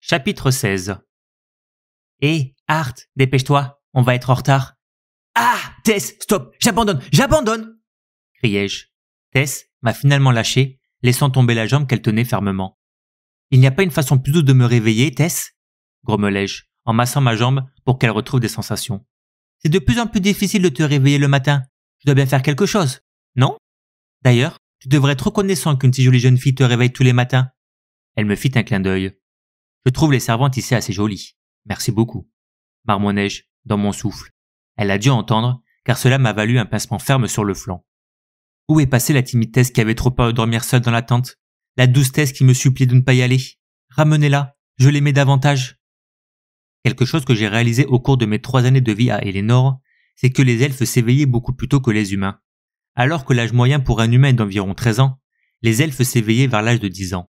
Chapitre 16. Hé, Art, dépêche-toi, on va être en retard. Ah, Tess, stop, j'abandonne criai-je. Tess m'a finalement lâché, laissant tomber la jambe qu'elle tenait fermement. Il n'y a pas une façon plus douce de me réveiller, Tess grommelai-je, en massant ma jambe pour qu'elle retrouve des sensations. C'est de plus en plus difficile de te réveiller le matin. Je dois bien faire quelque chose, non? D'ailleurs, tu devrais être reconnaissant qu'une si jolie jeune fille te réveille tous les matins. Elle me fit un clin d'œil. Je trouve les servantes ici assez jolies. Merci beaucoup. Marmonnai-je, dans mon souffle. Elle a dû entendre, car cela m'a valu un pincement ferme sur le flanc. Où est passée la timide Tess qui avait trop peur de dormir seule dans la tente? La douce Tess qui me suppliait de ne pas y aller? Ramenez-la, je l'aimais davantage. Quelque chose que j'ai réalisé au cours de mes 3 années de vie à Eleanor, c'est que les elfes s'éveillaient beaucoup plus tôt que les humains. Alors que l'âge moyen pour un humain est d'environ 13 ans, les elfes s'éveillaient vers l'âge de 10 ans.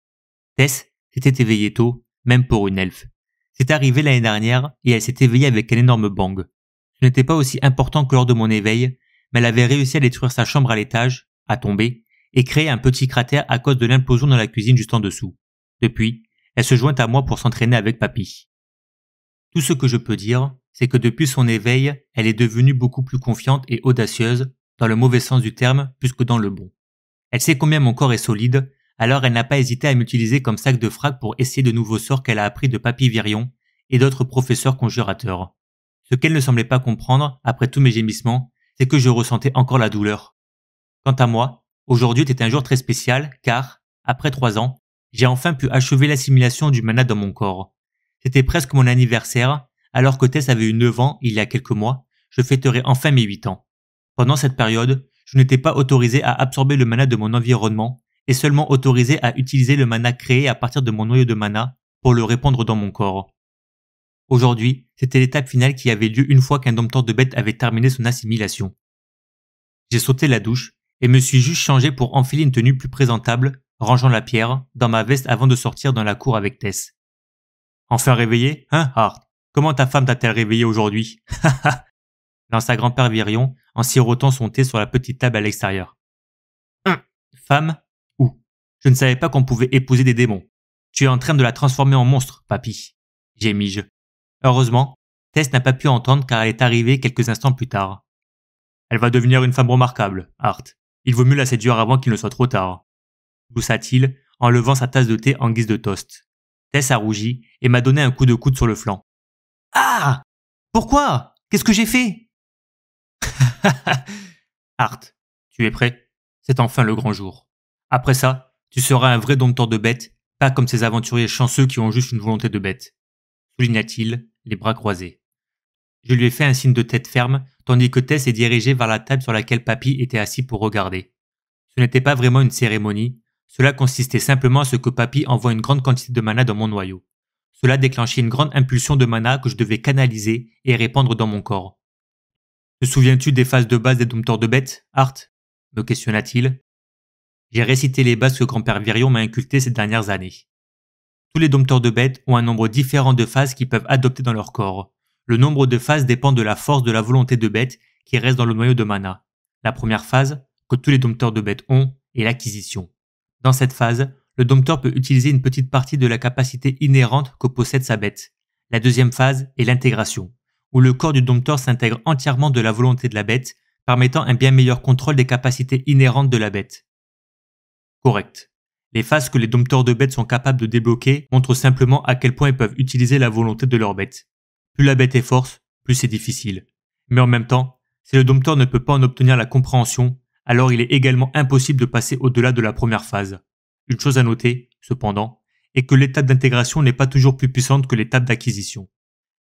Tess s'était éveillée tôt, même pour une elfe. C'est arrivé l'année dernière et elle s'est éveillée avec un énorme bang. Ce n'était pas aussi important que lors de mon éveil, mais elle avait réussi à détruire sa chambre à l'étage, à tomber, et créer un petit cratère à cause de l'implosion dans la cuisine juste en dessous. Depuis, elle se joint à moi pour s'entraîner avec papy. Tout ce que je peux dire, c'est que depuis son éveil, elle est devenue beaucoup plus confiante et audacieuse, dans le mauvais sens du terme plus que dans le bon. Elle sait combien mon corps est solide, alors elle n'a pas hésité à m'utiliser comme sac de frappe pour essayer de nouveaux sorts qu'elle a appris de Papy Virion et d'autres professeurs conjurateurs. Ce qu'elle ne semblait pas comprendre, après tous mes gémissements, c'est que je ressentais encore la douleur. Quant à moi, aujourd'hui était un jour très spécial car, après 3 ans, j'ai enfin pu achever l'assimilation du mana dans mon corps. C'était presque mon anniversaire, alors que Tess avait eu 9 ans il y a quelques mois, je fêterai enfin mes 8 ans. Pendant cette période, je n'étais pas autorisé à absorber le mana de mon environnement et seulement autorisé à utiliser le mana créé à partir de mon noyau de mana pour le répandre dans mon corps. Aujourd'hui, c'était l'étape finale qui avait lieu une fois qu'un dompteur de bête avait terminé son assimilation. J'ai sauté la douche et me suis juste changé pour enfiler une tenue plus présentable, rangeant la pierre dans ma veste avant de sortir dans la cour avec Tess. Enfin réveillé, hein, Art? Comment ta femme t'a-t-elle réveillé aujourd'hui? Lança grand-père Virion en sirotant son thé sur la petite table à l'extérieur. Femme? Où? Je ne savais pas qu'on pouvait épouser des démons. Tu es en train de la transformer en monstre, papy. Gémis-je. Heureusement, Tess n'a pas pu entendre car elle est arrivée quelques instants plus tard. Elle va devenir une femme remarquable, Art. Il vaut mieux la séduire avant qu'il ne soit trop tard. Gloussa-t-il en levant sa tasse de thé en guise de toast. Tess a rougi et m'a donné un coup de coude sur le flanc. Ah! Pourquoi? Qu'est-ce que j'ai fait? Art, tu es prêt? C'est enfin le grand jour. Après ça, tu seras un vrai dompteur de bêtes, pas comme ces aventuriers chanceux qui ont juste une volonté de bête. Souligna-t-il, les bras croisés. Je lui ai fait un signe de tête ferme, tandis que Tess est dirigée vers la table sur laquelle Papy était assis pour regarder. Ce n'était pas vraiment une cérémonie, cela consistait simplement à ce que Papy envoie une grande quantité de mana dans mon noyau. Cela déclenchait une grande impulsion de mana que je devais canaliser et répandre dans mon corps. Te souviens-tu des phases de base des dompteurs de bêtes, Art? Me questionna-t-il. J'ai récité les bases que grand-père Virion m'a inculquées ces dernières années. Tous les dompteurs de bêtes ont un nombre différent de phases qu'ils peuvent adopter dans leur corps. Le nombre de phases dépend de la force de la volonté de bête qui reste dans le noyau de mana. La première phase, que tous les dompteurs de bêtes ont, est l'acquisition. Dans cette phase, le dompteur peut utiliser une petite partie de la capacité inhérente que possède sa bête. La deuxième phase est l'intégration, où le corps du dompteur s'intègre entièrement de la volonté de la bête, permettant un bien meilleur contrôle des capacités inhérentes de la bête. Correct. Les phases que les dompteurs de bêtes sont capables de débloquer montrent simplement à quel point ils peuvent utiliser la volonté de leur bête. Plus la bête est forte, plus c'est difficile. Mais en même temps, si le dompteur ne peut pas en obtenir la compréhension, alors il est également impossible de passer au-delà de la première phase. Une chose à noter, cependant, est que l'étape d'intégration n'est pas toujours plus puissante que l'étape d'acquisition.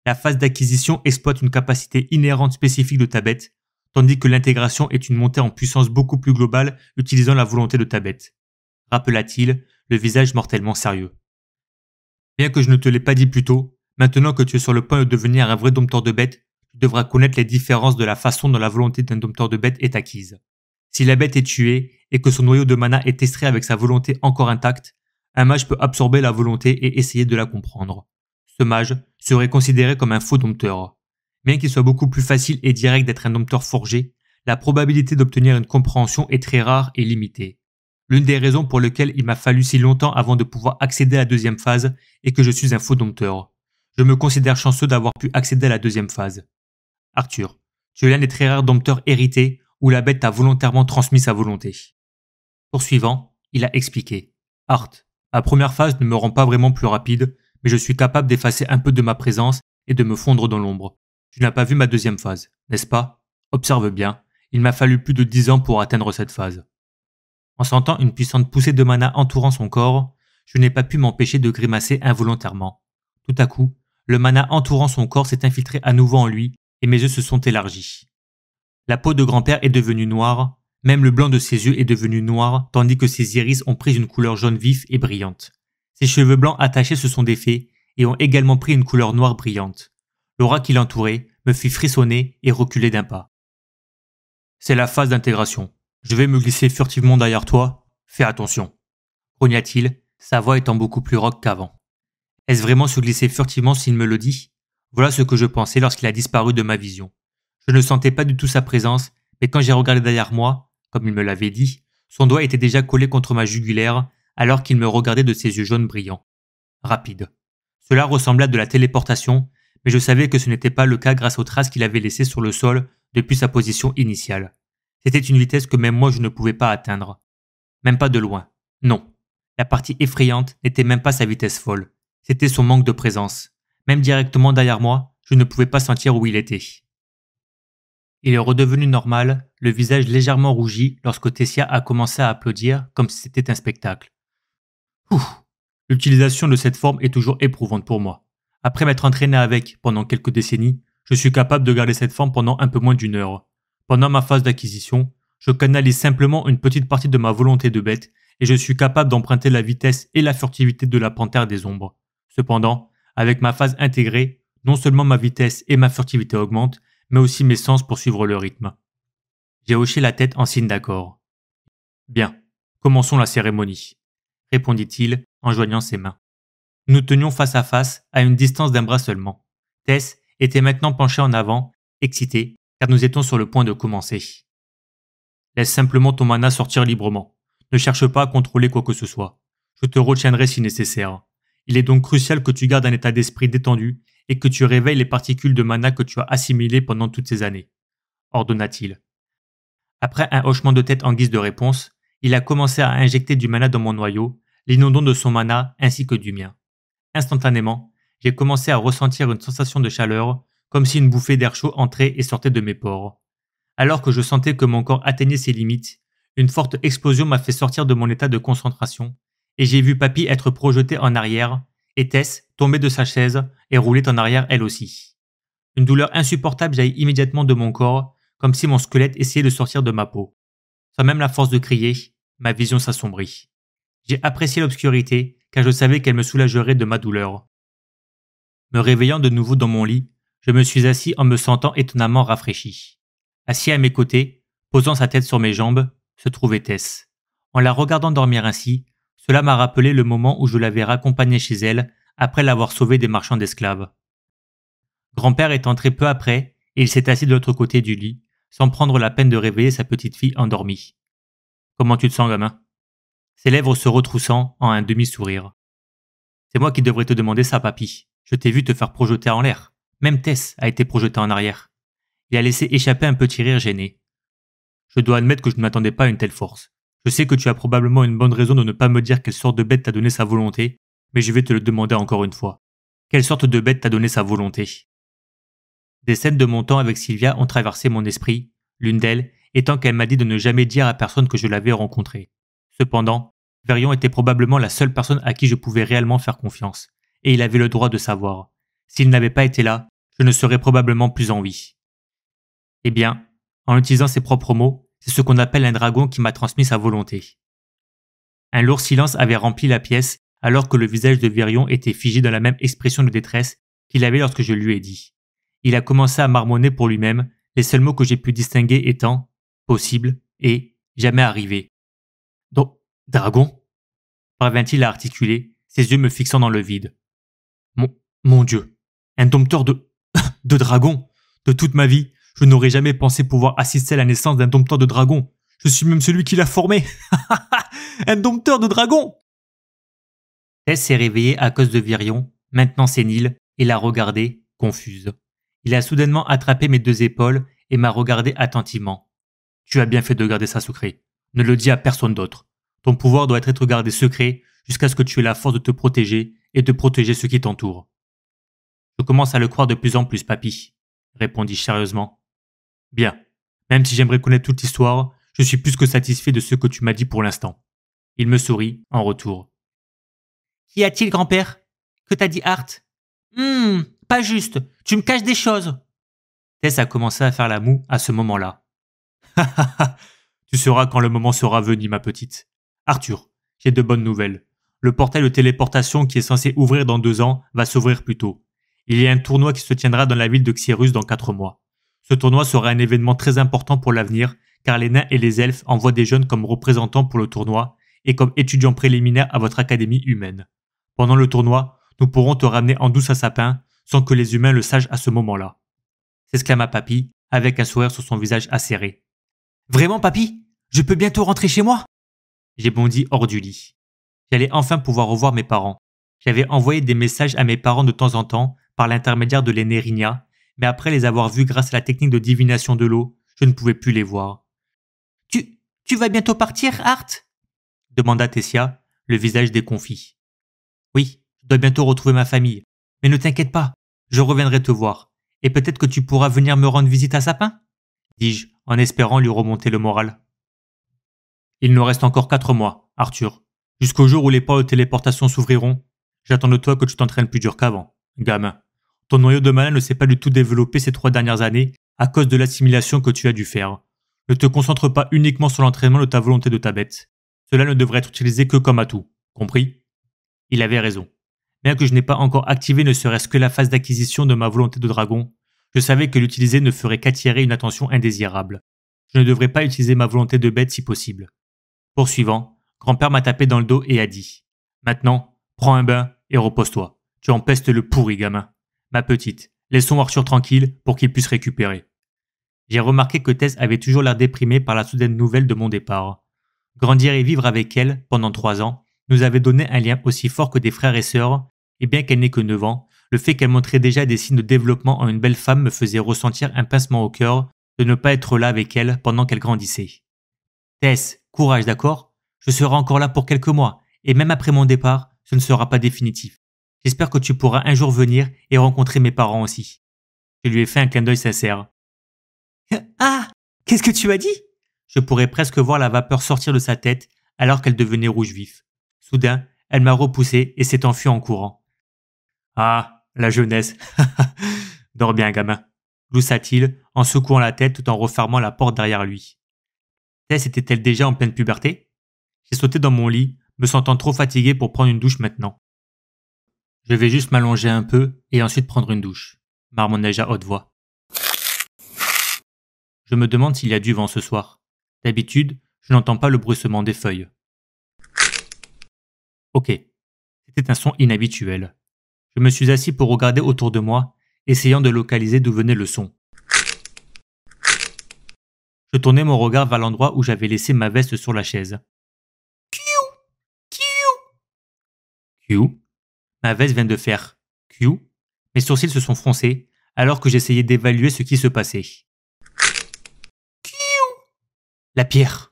La phase d'acquisition exploite une capacité inhérente spécifique de ta bête, tandis que l'intégration est une montée en puissance beaucoup plus globale utilisant la volonté de ta bête. Rappela-t-il, le visage mortellement sérieux. Bien que je ne te l'ai pas dit plus tôt, maintenant que tu es sur le point de devenir un vrai dompteur de bêtes, tu devras connaître les différences de la façon dont la volonté d'un dompteur de bêtes est acquise. Si la bête est tuée et que son noyau de mana est extrait avec sa volonté encore intacte, un mage peut absorber la volonté et essayer de la comprendre. Ce mage serait considéré comme un faux dompteur. Bien qu'il soit beaucoup plus facile et direct d'être un dompteur forgé, la probabilité d'obtenir une compréhension est très rare et limitée. L'une des raisons pour lesquelles il m'a fallu si longtemps avant de pouvoir accéder à la deuxième phase est que je suis un faux dompteur. Je me considère chanceux d'avoir pu accéder à la deuxième phase. Arthur, tu es l'un des très rares dompteurs hérités où la bête t'a volontairement transmis sa volonté. Poursuivant, il a expliqué. Art, ma première phase ne me rend pas vraiment plus rapide, mais je suis capable d'effacer un peu de ma présence et de me fondre dans l'ombre. Tu n'as pas vu ma deuxième phase, n'est-ce pas? Observe bien, il m'a fallu plus de 10 ans pour atteindre cette phase. En sentant une puissante poussée de mana entourant son corps, je n'ai pas pu m'empêcher de grimacer involontairement. Tout à coup, le mana entourant son corps s'est infiltré à nouveau en lui et mes yeux se sont élargis. La peau de grand-père est devenue noire, même le blanc de ses yeux est devenu noir tandis que ses iris ont pris une couleur jaune vif et brillante. Ses cheveux blancs attachés se sont défaits et ont également pris une couleur noire brillante. L'aura qui l'entourait me fit frissonner et reculer d'un pas. C'est la phase d'intégration. Je vais me glisser furtivement derrière toi. Fais attention. Grogna-t-il, sa voix étant beaucoup plus rauque qu'avant. Est-ce vraiment se glisser furtivement s'il me le dit? Voilà ce que je pensais lorsqu'il a disparu de ma vision. Je ne sentais pas du tout sa présence, mais quand j'ai regardé derrière moi, comme il me l'avait dit, son doigt était déjà collé contre ma jugulaire alors qu'il me regardait de ses yeux jaunes brillants. Rapide. Cela ressemblait à de la téléportation, mais je savais que ce n'était pas le cas grâce aux traces qu'il avait laissées sur le sol depuis sa position initiale. C'était une vitesse que même moi je ne pouvais pas atteindre. Même pas de loin. Non. La partie effrayante n'était même pas sa vitesse folle. C'était son manque de présence. Même directement derrière moi, je ne pouvais pas sentir où il était. Il est redevenu normal, le visage légèrement rougi lorsque Tessia a commencé à applaudir comme si c'était un spectacle. Ouf. L'utilisation de cette forme est toujours éprouvante pour moi. Après m'être entraîné avec pendant quelques décennies, je suis capable de garder cette forme pendant un peu moins d'une heure. Pendant ma phase d'acquisition, je canalise simplement une petite partie de ma volonté de bête et je suis capable d'emprunter la vitesse et la furtivité de la panthère des ombres. Cependant, avec ma phase intégrée, non seulement ma vitesse et ma furtivité augmentent, mais aussi mes sens pour suivre le rythme. J'ai hoché la tête en signe d'accord. Bien, commençons la cérémonie, répondit-il en joignant ses mains. Nous tenions face à face, à une distance d'un bras seulement. Tess était maintenant penchée en avant, excitée, car nous étions sur le point de commencer. Laisse simplement ton mana sortir librement. Ne cherche pas à contrôler quoi que ce soit. Je te retiendrai si nécessaire. Il est donc crucial que tu gardes un état d'esprit détendu et que tu réveilles les particules de mana que tu as assimilées pendant toutes ces années, ordonna-t-il. Après un hochement de tête en guise de réponse, il a commencé à injecter du mana dans mon noyau, l'inondant de son mana ainsi que du mien. Instantanément, j'ai commencé à ressentir une sensation de chaleur, comme si une bouffée d'air chaud entrait et sortait de mes pores. Alors que je sentais que mon corps atteignait ses limites, une forte explosion m'a fait sortir de mon état de concentration, et j'ai vu Papy être projeté en arrière, et Tess tomber de sa chaise et rouler en arrière elle aussi. Une douleur insupportable jaillit immédiatement de mon corps, comme si mon squelette essayait de sortir de ma peau. Sans même la force de crier, ma vision s'assombrit. J'ai apprécié l'obscurité, car je savais qu'elle me soulagerait de ma douleur. Me réveillant de nouveau dans mon lit, je me suis assis en me sentant étonnamment rafraîchi. Assis à mes côtés, posant sa tête sur mes jambes, se trouvait Tess. En la regardant dormir ainsi, cela m'a rappelé le moment où je l'avais raccompagnée chez elle après l'avoir sauvée des marchands d'esclaves. Grand-père est entré peu après et il s'est assis de l'autre côté du lit, sans prendre la peine de réveiller sa petite fille endormie. « Comment tu te sens, gamin ?» Ses lèvres se retroussant en un demi-sourire. « C'est moi qui devrais te demander ça, papy. Je t'ai vu te faire projeter en l'air. Même Tess a été projetée en arrière. » Il a laissé échapper un petit rire gêné. « Je dois admettre que je ne m'attendais pas à une telle force. Je sais que tu as probablement une bonne raison de ne pas me dire quelle sorte de bête t'a donné sa volonté, mais je vais te le demander encore une fois. Quelle sorte de bête t'a donné sa volonté ?» Des scènes de mon temps avec Sylvia ont traversé mon esprit, l'une d'elles étant qu'elle m'a dit de ne jamais dire à personne que je l'avais rencontrée. Cependant, Verion était probablement la seule personne à qui je pouvais réellement faire confiance, et il avait le droit de savoir. S'il n'avait pas été là, je ne serais probablement plus en vie. Eh bien, en utilisant ses propres mots, c'est ce qu'on appelle un dragon qui m'a transmis sa volonté. Un lourd silence avait rempli la pièce alors que le visage de Verion était figé dans la même expression de détresse qu'il avait lorsque je lui ai dit. Il a commencé à marmonner pour lui-même, les seuls mots que j'ai pu distinguer étant « possible » et « jamais arrivé ». « Donc, dragon ?» parvint-il à articuler, ses yeux me fixant dans le vide. Mon Dieu, un dompteur de dragon. De toute ma vie, je n'aurais jamais pensé pouvoir assister à la naissance d'un dompteur de dragon. Je suis même celui qui l'a formé. Un dompteur de dragons. Tess s'est réveillée à cause de Virion, maintenant sénile, et l'a regardée, confuse. Il a soudainement attrapé mes 2 épaules et m'a regardé attentivement. Tu as bien fait de garder ça secret. Ne le dis à personne d'autre. Ton pouvoir doit être gardé secret jusqu'à ce que tu aies la force de te protéger et de protéger ceux qui t'entourent. Je commence à le croire de plus en plus, papy, répondis-je sérieusement. Bien. Même si j'aimerais connaître toute l'histoire, je suis plus que satisfait de ce que tu m'as dit pour l'instant. Il me sourit en retour. Qu'y a-t-il, grand-père? Que t'a dit Hart? Pas juste. Tu me caches des choses. Tess a commencé à faire la moue à ce moment-là. Tu sauras quand le moment sera venu, ma petite. Arthur, j'ai de bonnes nouvelles. Le portail de téléportation qui est censé ouvrir dans 2 ans va s'ouvrir plus tôt. Il y a un tournoi qui se tiendra dans la ville de Xyrus dans 4 mois. Ce tournoi sera un événement très important pour l'avenir, car les nains et les elfes envoient des jeunes comme représentants pour le tournoi et comme étudiants préliminaires à votre académie humaine. Pendant le tournoi, nous pourrons te ramener en douce à Sapin, sans que les humains le sachent à ce moment-là. S'exclama Papy, avec un sourire sur son visage acéré. Vraiment, papy? Je peux bientôt rentrer chez moi? J'ai bondi hors du lit. J'allais enfin pouvoir revoir mes parents. J'avais envoyé des messages à mes parents de temps en temps, par l'intermédiaire de l'aîné Rigna, mais après les avoir vus grâce à la technique de divination de l'eau, je ne pouvais plus les voir. Tu vas bientôt partir, Hart? Demanda Tessia, le visage déconfit. Oui, je dois bientôt retrouver ma famille. Mais ne t'inquiète pas, je reviendrai te voir. Et peut-être que tu pourras venir me rendre visite à Sapin? Dis-je, en espérant lui remonter le moral. Il nous reste encore 4 mois, Arthur. Jusqu'au jour où les portes de téléportation s'ouvriront, j'attends de toi que tu t'entraînes plus dur qu'avant, gamin. Ton noyau de malin ne s'est pas du tout développé ces 3 dernières années à cause de l'assimilation que tu as dû faire. Ne te concentre pas uniquement sur l'entraînement de ta volonté de ta bête. Cela ne devrait être utilisé que comme atout, compris? Il avait raison. Bien que je n'ai pas encore activé ne serait-ce que la phase d'acquisition de ma volonté de dragon, je savais que l'utiliser ne ferait qu'attirer une attention indésirable. Je ne devrais pas utiliser ma volonté de bête si possible. Poursuivant, grand-père m'a tapé dans le dos et a dit « Maintenant, prends un bain et repose-toi. Tu empestes le pourri, gamin. Ma petite, laissons Arthur tranquille pour qu'il puisse récupérer. » J'ai remarqué que Tess avait toujours l'air déprimée par la soudaine nouvelle de mon départ. Grandir et vivre avec elle, pendant 3 ans, nous avait donné un lien aussi fort que des frères et sœurs, et bien qu'elle n'ait que 9 ans, le fait qu'elle montrait déjà des signes de développement en une belle femme me faisait ressentir un pincement au cœur de ne pas être là avec elle pendant qu'elle grandissait. Tess, courage, d'accord? Je serai encore là pour quelques mois, et même après mon départ, ce ne sera pas définitif. J'espère que tu pourras un jour venir et rencontrer mes parents aussi. Je lui ai fait un clin d'œil sincère. Ah! Qu'est-ce que tu as dit? Je pourrais presque voir la vapeur sortir de sa tête alors qu'elle devenait rouge vif. Soudain, elle m'a repoussé et s'est enfuie en courant. Ah, la jeunesse. Dors bien, gamin, gloussa-t-il en secouant la tête tout en refermant la porte derrière lui. Tess était-elle déjà en pleine puberté? J'ai sauté dans mon lit, me sentant trop fatigué pour prendre une douche maintenant. Je vais juste m'allonger un peu et ensuite prendre une douche, marmonnai-je à haute voix. Je me demande s'il y a du vent ce soir. D'habitude, je n'entends pas le bruissement des feuilles. Ok, c'était un son inhabituel. Je me suis assis pour regarder autour de moi, essayant de localiser d'où venait le son. Je tournai mon regard vers l'endroit où j'avais laissé ma veste sur la chaise. Q. Ma veste vient de faire Q. Mes sourcils se sont froncés alors que j'essayais d'évaluer ce qui se passait. La pierre.